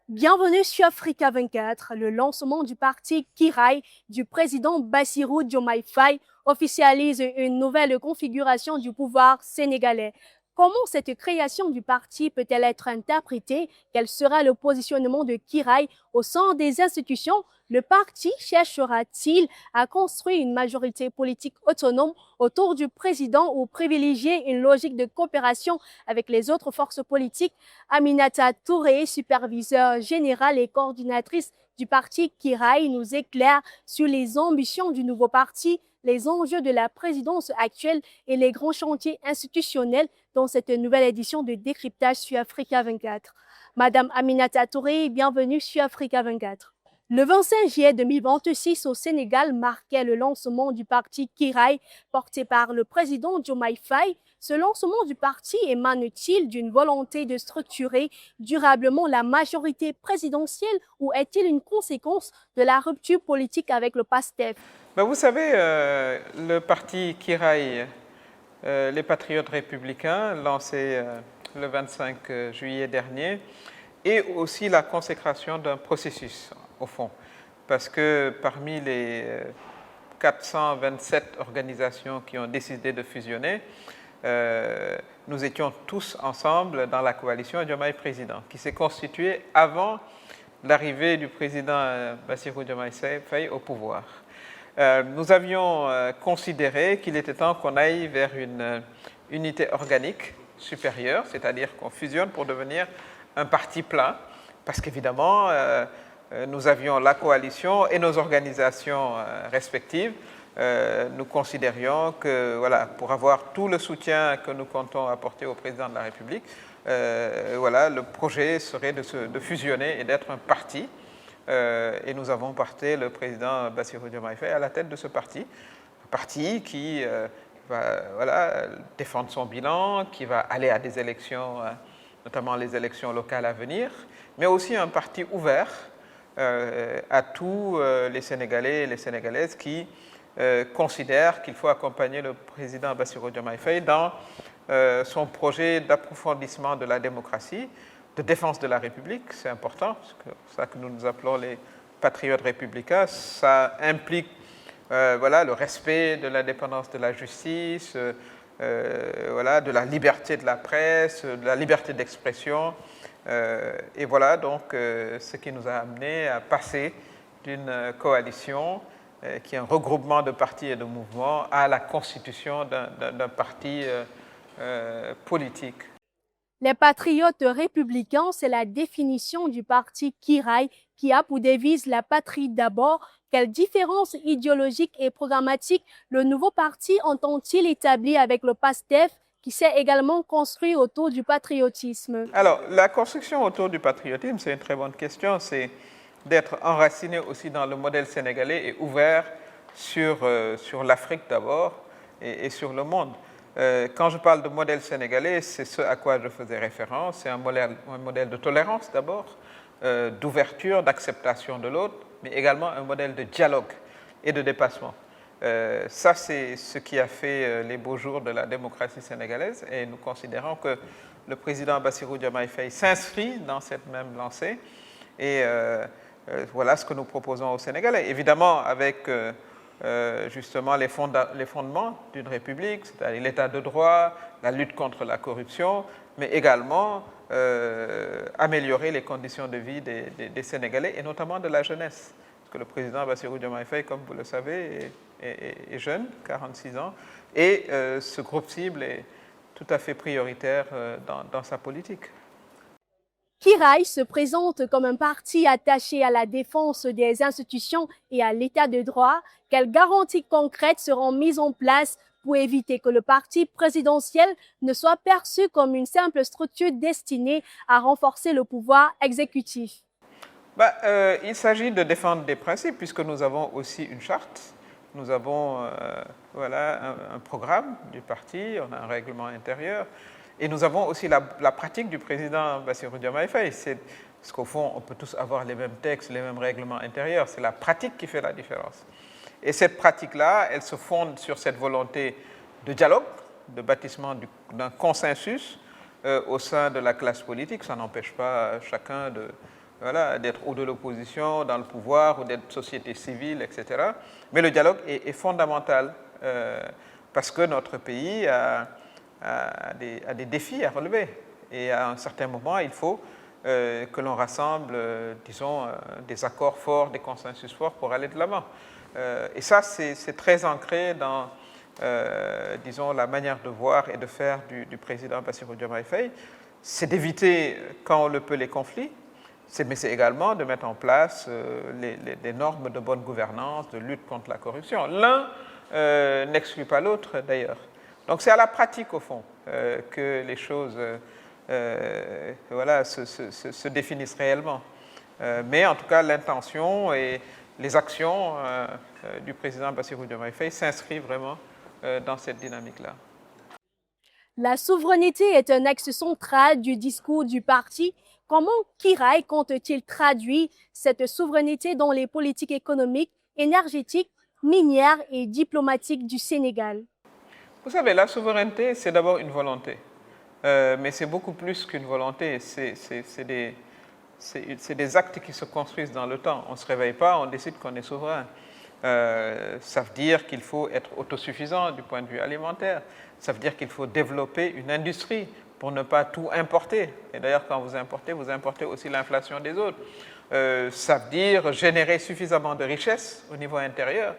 Bienvenue sur Africa 24. Le lancement du parti Kirai du président Bassirou Diomaye Faye officialise une nouvelle configuration du pouvoir sénégalais. Comment cette création du parti peut-elle être interprétée? Quel sera le positionnement de Kirai au sein des institutions? Le parti cherchera-t-il à construire une majorité politique autonome autour du président ou privilégier une logique de coopération avec les autres forces politiques? Aminata Touré, superviseure générale et coordinatrice du parti Kirai, nous éclaire sur les ambitions du nouveau parti, les enjeux de la présidence actuelle et les grands chantiers institutionnels dans cette nouvelle édition de décryptage sur Africa 24. Madame Aminata Touré, bienvenue sur Africa 24. Le 25 juillet 2026 au Sénégal marquait le lancement du parti Kirai porté par le président Diomaye Faye. Ce lancement du parti émane-t-il d'une volonté de structurer durablement la majorité présidentielle ou est-il une conséquence de la rupture politique avec le PASTEF? Vous savez, le parti Kirai, les Patriotes républicains, lancé le 25 juillet dernier, est aussi la consécration d'un processus, au fond. Parce que parmi les 427 organisations qui ont décidé de fusionner, nous étions tous ensemble dans la coalition Diomaye Président, qui s'est constituée avant l'arrivée du président Bassirou Diomaye Faye au pouvoir. Nous avions considéré qu'il était temps qu'on aille vers une unité organique supérieure, c'est-à-dire qu'on fusionne pour devenir un parti plein, parce qu'évidemment, nous avions la coalition et nos organisations respectives. Nous considérions que voilà, pour avoir tout le soutien que nous comptons apporter au président de la République, voilà, le projet serait de fusionner et d'être un parti. Et nous avons porté le président Bassirou Diomaye Faye à la tête de ce parti. Un parti qui va voilà, défendre son bilan, qui va aller à des élections, notamment les élections locales à venir, mais aussi un parti ouvert à tous les Sénégalais et les Sénégalaises qui considèrent qu'il faut accompagner le président Bassirou Diomaye Faye dans son projet d'approfondissement de la démocratie, de défense de la République, c'est important, c'est ça que nous nous appelons les patriotes républicains. Ça implique voilà, le respect de l'indépendance de la justice, voilà, de la liberté de la presse, de la liberté d'expression. Et voilà donc ce qui nous a amené à passer d'une coalition qui est un regroupement de partis et de mouvements à la constitution d'un parti politique. Les patriotes républicains, c'est la définition du parti Kirai qui a pour devise la patrie d'abord. Quelle différence idéologique et programmatique le nouveau parti entend-il établir avec le PASTEF qui s'est également construit autour du patriotisme? Alors, la construction autour du patriotisme, c'est une très bonne question. C'est d'être enraciné aussi dans le modèle sénégalais et ouvert sur l'Afrique d'abord et sur le monde. Quand je parle de modèle sénégalais, c'est ce à quoi je faisais référence. C'est un modèle de tolérance d'abord, d'ouverture, d'acceptation de l'autre, mais également un modèle de dialogue et de dépassement. Ça, c'est ce qui a fait les beaux jours de la démocratie sénégalaise et nous considérons que le président Bassirou Diomaye Faye s'inscrit dans cette même lancée et voilà ce que nous proposons aux Sénégalais. Évidemment, avec justement les fondements d'une république, c'est-à-dire l'état de droit, la lutte contre la corruption, mais également améliorer les conditions de vie des Sénégalais et notamment de la jeunesse. Parce que le président Bassirou Diomaye Faye, comme vous le savez, est jeune, 46 ans, et ce groupe cible est tout à fait prioritaire dans sa politique. Kirai se présente comme un parti attaché à la défense des institutions et à l'état de droit. Quelles garanties concrètes seront mises en place pour éviter que le parti présidentiel ne soit perçu comme une simple structure destinée à renforcer le pouvoir exécutif? Il s'agit de défendre des principes puisque nous avons aussi une charte. Nous avons voilà, un programme du parti, on a un règlement intérieur. Et nous avons aussi la pratique du président Bassirou Diomaye Faye. Parce qu'au fond, on peut tous avoir les mêmes textes, les mêmes règlements intérieurs. C'est la pratique qui fait la différence. Et cette pratique-là, elle se fonde sur cette volonté de dialogue, de bâtissement d'un consensus au sein de la classe politique. Ça n'empêche pas chacun voilà, d'être ou de l'opposition, dans le pouvoir, ou d'être société civile, etc. Mais le dialogue est fondamental parce que notre pays a des défis à relever. Et à un certain moment, il faut que l'on rassemble, disons, des accords forts, des consensus forts pour aller de l'avant. Et ça, c'est très ancré dans, disons, la manière de voir et de faire du président Bassirou Diomaye Faye. C'est d'éviter, quand on le peut, les conflits, mais c'est également de mettre en place des normes de bonne gouvernance, de lutte contre la corruption. L'un n'exclut pas l'autre, d'ailleurs. Donc c'est à la pratique, au fond, que les choses voilà, se définissent réellement. Mais en tout cas, l'intention et les actions du président Bassirou Diomaye Faye s'inscrivent vraiment dans cette dynamique-là. La souveraineté est un axe central du discours du parti. Comment Kiraï compte-t-il traduire cette souveraineté dans les politiques économiques, énergétiques, minières et diplomatiques du Sénégal? Vous savez, la souveraineté, c'est d'abord une volonté. Mais c'est beaucoup plus qu'une volonté. C'est des actes qui se construisent dans le temps. On ne se réveille pas, on décide qu'on est souverain. Ça veut dire qu'il faut être autosuffisant du point de vue alimentaire. Ça veut dire qu'il faut développer une industrie pour ne pas tout importer. Et d'ailleurs, quand vous importez aussi l'inflation des autres. Ça veut dire générer suffisamment de richesses au niveau intérieur.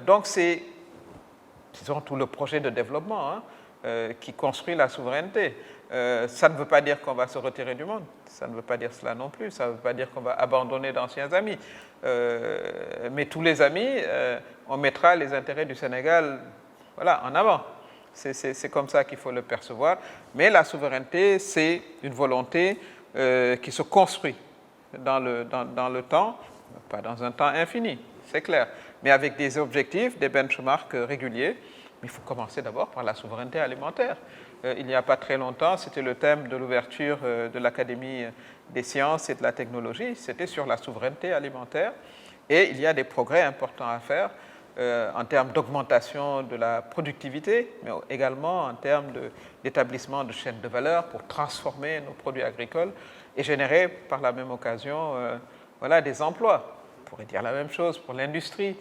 Donc, c'est, disons, tout le projet de développement qui construit la souveraineté. Ça ne veut pas dire qu'on va se retirer du monde. Ça ne veut pas dire cela non plus. Ça ne veut pas dire qu'on va abandonner d'anciens amis. Mais tous les amis, on mettra les intérêts du Sénégal, voilà, en avant. C'est comme ça qu'il faut le percevoir. Mais la souveraineté, c'est une volonté qui se construit dans le temps, pas dans un temps infini, c'est clair, mais avec des objectifs, des benchmarks réguliers. Mais il faut commencer d'abord par la souveraineté alimentaire. Il n'y a pas très longtemps, c'était le thème de l'ouverture de l'Académie des sciences et de la technologie, c'était sur la souveraineté alimentaire. Et il y a des progrès importants à faire en termes d'augmentation de la productivité, mais également en termes d'établissement de chaînes de valeur pour transformer nos produits agricoles et générer par la même occasion voilà, des emplois. On pourrait dire la même chose pour l'industrie,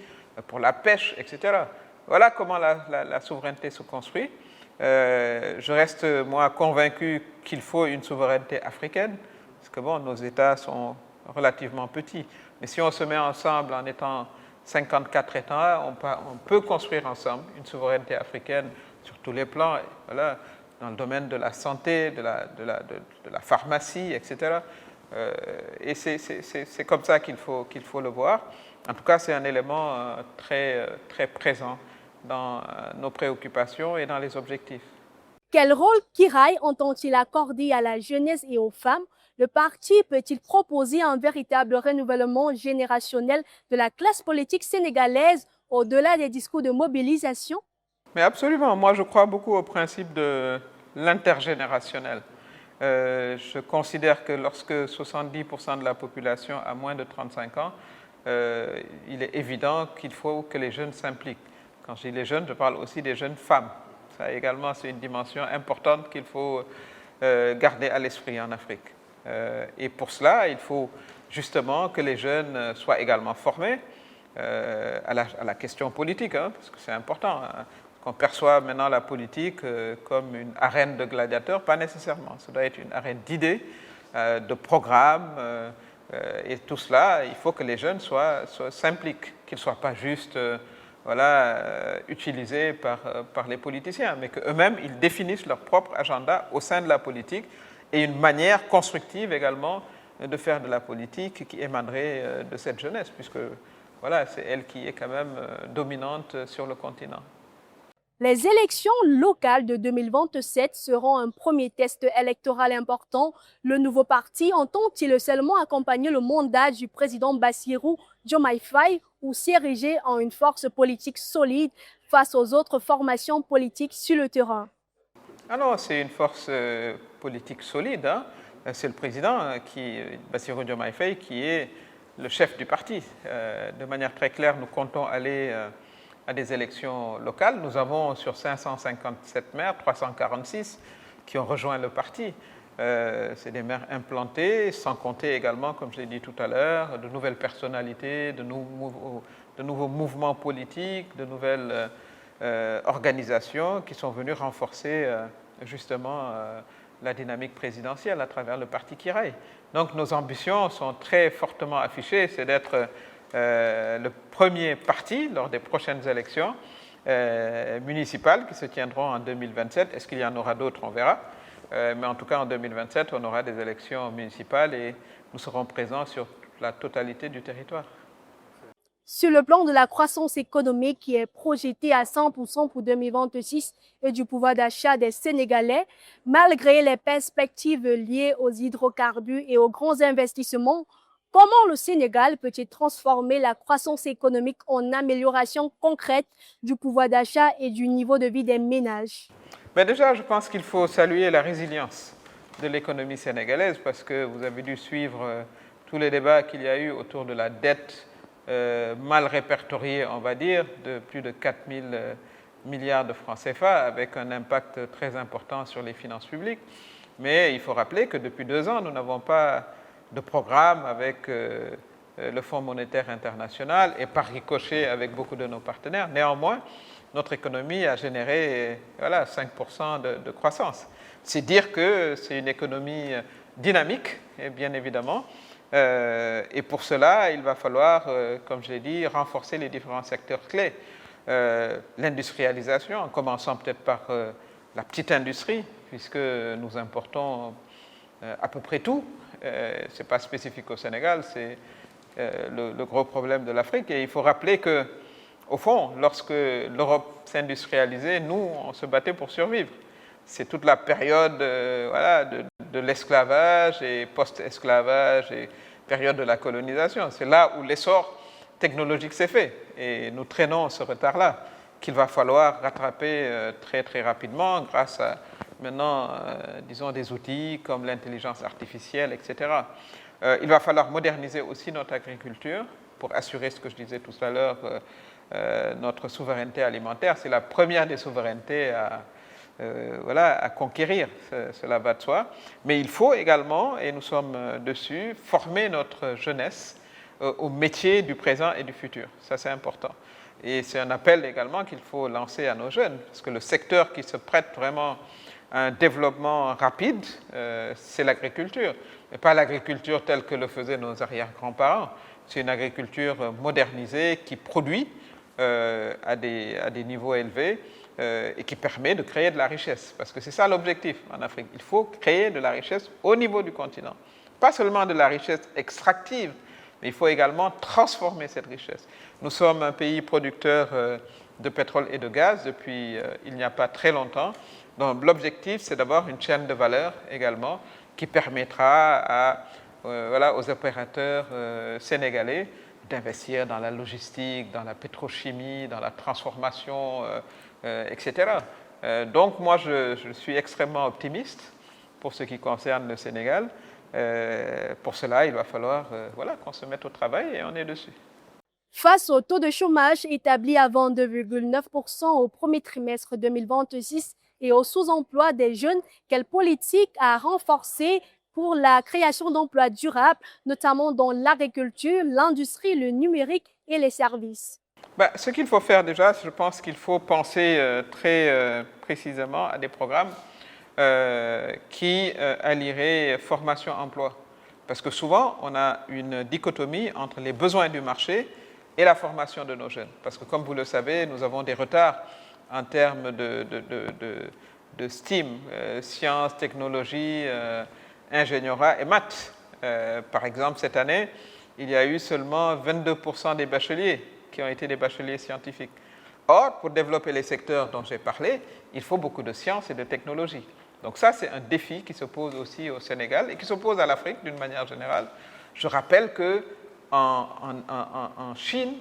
pour la pêche, etc. Voilà comment la souveraineté se construit. Je reste, moi, convaincu qu'il faut une souveraineté africaine, parce que bon, nos États sont relativement petits. Mais si on se met ensemble en étant 54 États, on peut construire ensemble une souveraineté africaine sur tous les plans, voilà, dans le domaine de la santé, de la pharmacie, etc. Et c'est comme ça qu'il faut le voir. En tout cas, c'est un élément très, très présent dans nos préoccupations et dans les objectifs. Quel rôle Kiraï entend-il accorder à la jeunesse et aux femmes? Le parti peut-il proposer un véritable renouvellement générationnel de la classe politique sénégalaise au-delà des discours de mobilisation? Mais absolument. Moi, je crois beaucoup au principe de l'intergénérationnel. Je considère que lorsque 70% de la population a moins de 35 ans, il est évident qu'il faut que les jeunes s'impliquent. Quand je dis les jeunes, je parle aussi des jeunes femmes. Ça également, c'est une dimension importante qu'il faut garder à l'esprit en Afrique. Et pour cela, il faut justement que les jeunes soient également formés à la question politique, parce que c'est important. Qu'on perçoit maintenant la politique comme une arène de gladiateurs, pas nécessairement. Ça doit être une arène d'idées, de programmes, et tout cela, il faut que les jeunes s'impliquent, qu'ils ne soient pas juste voilà, utilisés par les politiciens, mais qu'eux-mêmes, ils définissent leur propre agenda au sein de la politique et une manière constructive également de faire de la politique qui émanerait de cette jeunesse, puisque voilà, c'est elle qui est quand même dominante sur le continent. Les élections locales de 2027 seront un premier test électoral important. Le nouveau parti entend-il seulement accompagner le mandat du président Bassirou Diomaye Faye ou s'ériger en une force politique solide face aux autres formations politiques sur le terrain? Ah non, c'est une force politique solide. C'est le président, Bassirou Diomaye Faye, qui est le chef du parti. De manière très claire, nous comptons aller à des élections locales. Nous avons sur 557 maires, 346 qui ont rejoint le parti. C'est des maires implantés, sans compter également, comme je l'ai dit tout à l'heure, de nouvelles personnalités, de nouveaux mouvements politiques, de nouvelles organisations qui sont venues renforcer justement la dynamique présidentielle à travers le parti Kiraï. Donc nos ambitions sont très fortement affichées, c'est d'être le premier parti lors des prochaines élections municipales qui se tiendront en 2027. Est-ce qu'il y en aura d'autres? On verra. Mais en tout cas, en 2027, on aura des élections municipales et nous serons présents sur la totalité du territoire. Sur le plan de la croissance économique qui est projetée à 100% pour 2026 et du pouvoir d'achat des Sénégalais, malgré les perspectives liées aux hydrocarbures et aux grands investissements, comment le Sénégal peut-il transformer la croissance économique en amélioration concrète du pouvoir d'achat et du niveau de vie des ménages? Mais déjà, je pense qu'il faut saluer la résilience de l'économie sénégalaise parce que vous avez dû suivre tous les débats qu'il y a eu autour de la dette mal répertoriée, on va dire, de plus de 4 000 milliards de francs CFA avec un impact très important sur les finances publiques. Mais il faut rappeler que depuis 2 ans, nous n'avons pas de programme avec le Fonds monétaire international et par ricochet avec beaucoup de nos partenaires. Néanmoins, notre économie a généré 5% de croissance. C'est dire que c'est une économie dynamique, bien évidemment. Et pour cela, il va falloir, comme je l'ai dit, renforcer les différents secteurs clés. L'industrialisation, en commençant peut-être par la petite industrie, puisque nous importons à peu près tout. Ce n'est pas spécifique au Sénégal, c'est le gros problème de l'Afrique. Et il faut rappeler que au fond, lorsque l'Europe s'industrialisait, nous, on se battait pour survivre. C'est toute la période de l'esclavage et post-esclavage et période de la colonisation. C'est là où l'essor technologique s'est fait. Et nous traînons ce retard-là qu'il va falloir rattraper très, très rapidement grâce à maintenant, disons, des outils comme l'intelligence artificielle, etc. Il va falloir moderniser aussi notre agriculture pour assurer ce que je disais tout à l'heure, notre souveraineté alimentaire. C'est la première des souverainetés à conquérir, cela va de soi. Mais il faut également, et nous sommes dessus, former notre jeunesse aux métiers du présent et du futur. Ça, c'est important. Et c'est un appel également qu'il faut lancer à nos jeunes, parce que le secteur qui se prête vraiment à un développement rapide, c'est l'agriculture. Mais pas l'agriculture telle que le faisaient nos arrière-grands-parents. C'est une agriculture modernisée qui produit à des niveaux élevés et qui permet de créer de la richesse. Parce que c'est ça l'objectif en Afrique. Il faut créer de la richesse au niveau du continent. Pas seulement de la richesse extractive, mais il faut également transformer cette richesse. Nous sommes un pays producteur de pétrole et de gaz depuis il n'y a pas très longtemps. Donc l'objectif, c'est d'avoir une chaîne de valeur également qui permettra aux opérateurs sénégalais d'investir dans la logistique, dans la pétrochimie, dans la transformation, etc. Donc moi, je suis extrêmement optimiste pour ce qui concerne le Sénégal. Pour cela, il va falloir qu'on se mette au travail et on est dessus. Face au taux de chômage établi à 22,9% au premier trimestre 2026 et au sous-emploi des jeunes, quelle politique a renforcé pour la création d'emplois durables, notamment dans l'agriculture, l'industrie, le numérique et les services? Ce qu'il faut faire déjà, je pense qu'il faut penser très précisément à des programmes qui allieraient formation-emploi. Parce que souvent, on a une dichotomie entre les besoins du marché et la formation de nos jeunes. Parce que comme vous le savez, nous avons des retards en termes de STEAM, sciences, technologies, ingénierat et maths. Par exemple, cette année, il y a eu seulement 22% des bacheliers qui ont été des bacheliers scientifiques. Or, pour développer les secteurs dont j'ai parlé, il faut beaucoup de sciences et de technologies. Donc ça, c'est un défi qui se pose aussi au Sénégal et qui se pose à l'Afrique d'une manière générale. Je rappelle qu'en Chine,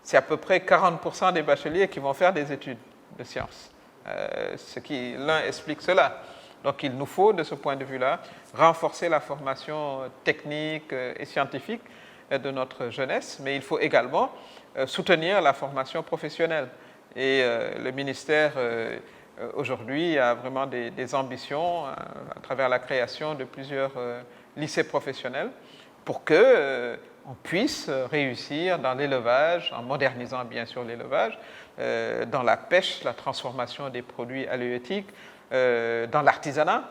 c'est à peu près 40% des bacheliers qui vont faire des études de sciences. L'un explique cela. Donc il nous faut, de ce point de vue-là, renforcer la formation technique et scientifique de notre jeunesse, mais il faut également soutenir la formation professionnelle. Et le ministère aujourd'hui a vraiment des ambitions à travers la création de plusieurs lycées professionnels pour que on puisse réussir dans l'élevage, en modernisant bien sûr l'élevage, dans la pêche, la transformation des produits halieutiques, dans l'artisanat,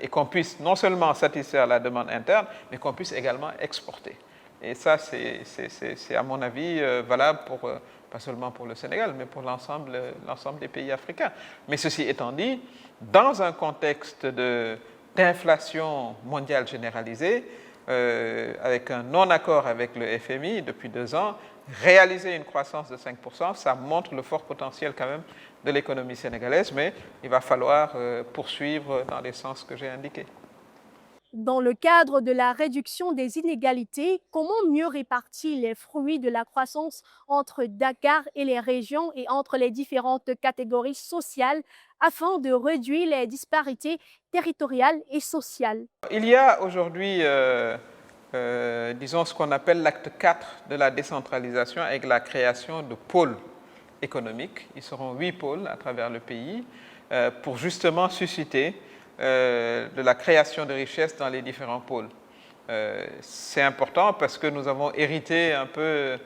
et qu'on puisse non seulement satisfaire la demande interne, mais qu'on puisse également exporter. Et ça, c'est à mon avis valable pour, pas seulement pour le Sénégal, mais pour l'ensemble des pays africains. Mais ceci étant dit, dans un contexte d'inflation mondiale généralisée, avec un non-accord avec le FMI depuis 2 ans, réaliser une croissance de 5%, ça montre le fort potentiel quand même de l'économie sénégalaise, mais il va falloir poursuivre dans les sens que j'ai indiqués. Dans le cadre de la réduction des inégalités, comment mieux répartir les fruits de la croissance entre Dakar et les régions et entre les différentes catégories sociales afin de réduire les disparités territoriales et sociales? Il y a aujourd'hui, disons, ce qu'on appelle l'acte 4 de la décentralisation avec la création de pôles économiques. Ils seront 8 pôles à travers le pays pour justement susciter de la création de richesses dans les différents pôles. C'est important parce que nous avons hérité un peu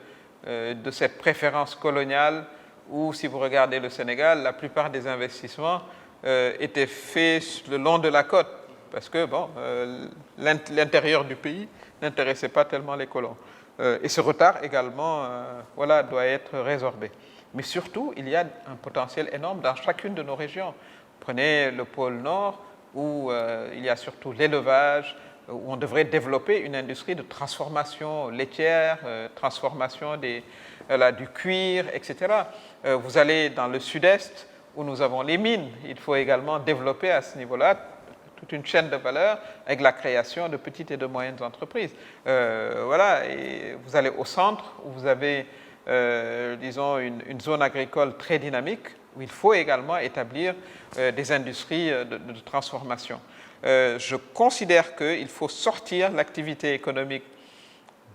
de cette préférence coloniale où, si vous regardez le Sénégal, la plupart des investissements étaient faits le long de la côte parce que bon, l'intérieur du pays n'intéressait pas tellement les colons. Et ce retard également voilà, doit être résorbé. Mais surtout, il y a un potentiel énorme dans chacune de nos régions. Prenez le pôle Nord, où il y a surtout l'élevage, où on devrait développer une industrie de transformation laitière, transformation du cuir, etc. Vous allez dans le sud-est, où nous avons les mines. Il faut également développer à ce niveau-là toute une chaîne de valeur avec la création de petites et de moyennes entreprises. Voilà, et vous allez au centre, où vous avez, disons, une zone agricole très dynamique, où il faut également établir des industries de transformation. Je considère qu'il faut sortir l'activité économique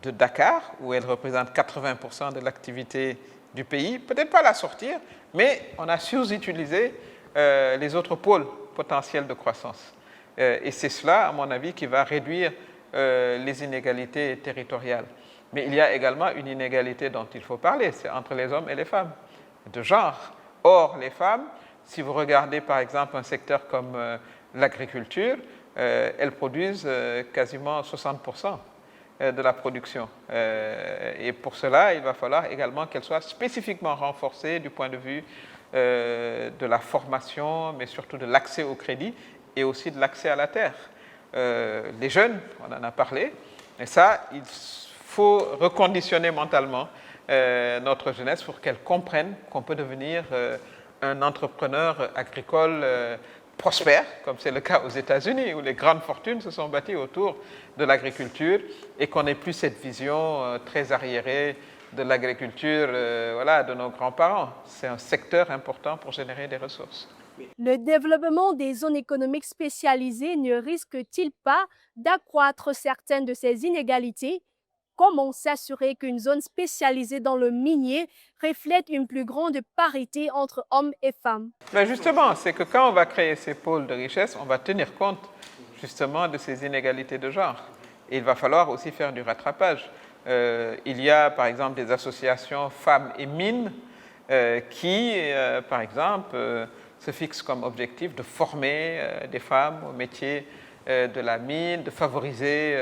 de Dakar, où elle représente 80% de l'activité du pays. Peut-être pas la sortir, mais on a sous-utilisé les autres pôles potentiels de croissance. Et c'est cela, à mon avis, qui va réduire les inégalités territoriales. Mais il y a également une inégalité dont il faut parler, c'est entre les hommes et les femmes, de genre. Or, les femmes, si vous regardez par exemple un secteur comme l'agriculture, elles produisent quasiment 60% de la production. Et pour cela, il va falloir également qu'elles soient spécifiquement renforcées du point de vue de la formation, mais surtout de l'accès au crédit et aussi de l'accès à la terre. Les jeunes, on en a parlé, et ça, il faut reconditionner mentalement notre jeunesse pour qu'elle comprenne qu'on peut devenir un entrepreneur agricole prospère, comme c'est le cas aux États-Unis, où les grandes fortunes se sont bâties autour de l'agriculture et qu'on n'ait plus cette vision très arriérée de l'agriculture voilà, de nos grands-parents. C'est un secteur important pour générer des ressources. Le développement des zones économiques spécialisées ne risque-t-il pas d'accroître certaines de ces inégalités? Comment s'assurer qu'une zone spécialisée dans le minier reflète une plus grande parité entre hommes et femmes? Mais justement, c'est que quand on va créer ces pôles de richesse, on va tenir compte justement de ces inégalités de genre. Et il va falloir aussi faire du rattrapage. Il y a par exemple des associations femmes et mines qui, par exemple, se fixent comme objectif de former des femmes au métier de la mine, de favoriser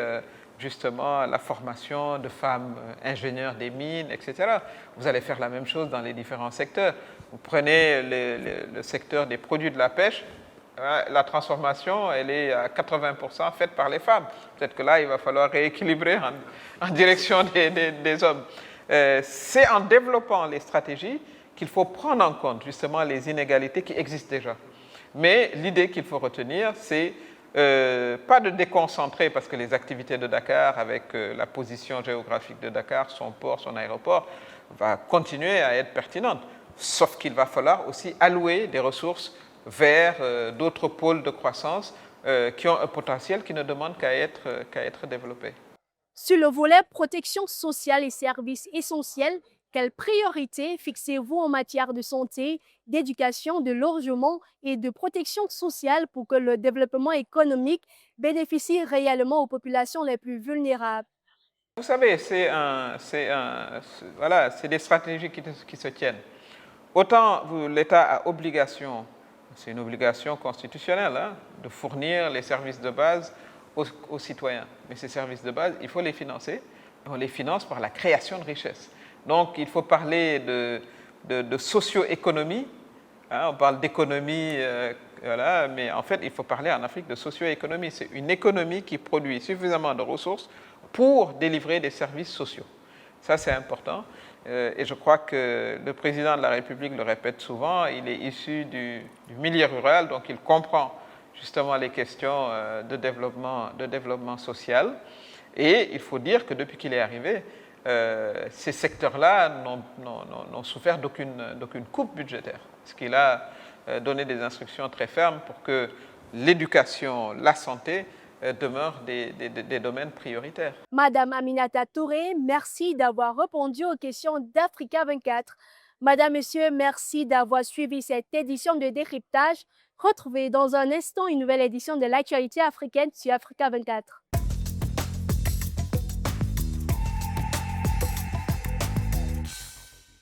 justement la formation de femmes ingénieurs des mines, etc. Vous allez faire la même chose dans les différents secteurs. Vous prenez le secteur des produits de la pêche, la transformation, elle est à 80% faite par les femmes. Peut-être que là, il va falloir rééquilibrer en direction des hommes. C'est en développant les stratégies qu'il faut prendre en compte justement les inégalités qui existent déjà. Mais l'idée qu'il faut retenir, c'est pas de déconcentrer, parce que les activités de Dakar, avec la position géographique de Dakar, son port, son aéroport, va continuer à être pertinente. Sauf qu'il va falloir aussi allouer des ressources vers d'autres pôles de croissance qui ont un potentiel qui ne demande qu'à être développé. Sur le volet protection sociale et services essentiels, Quelles priorités fixez-vous en matière de santé, d'éducation, de logement et de protection sociale pour que le développement économique bénéficie réellement aux populations les plus vulnérables? Vous savez, voilà, c'est des stratégies qui se tiennent. Autant l'État a obligation, c'est une obligation constitutionnelle, hein, de fournir les services de base aux citoyens. Mais ces services de base, il faut les financer. On les finance par la création de richesses. Donc, il faut parler de socio-économie. Hein, on parle d'économie, voilà, mais en fait, il faut parler en Afrique de socio-économie. C'est une économie qui produit suffisamment de ressources pour délivrer des services sociaux. Ça, c'est important. Et je crois que le président de la République le répète souvent, il est issu du milieu rural, donc il comprend justement les questions de développement social. Et il faut dire que depuis qu'il est arrivé, ces secteurs-là n'ont souffert d'aucune coupe budgétaire, parce qu'il a donné des instructions très fermes pour que l'éducation, la santé demeurent des domaines prioritaires. Madame Aminata Touré, merci d'avoir répondu aux questions d'Africa 24. Madame, Monsieur, merci d'avoir suivi cette édition de décryptage. Retrouvez dans un instant une nouvelle édition de l'actualité africaine sur Africa 24.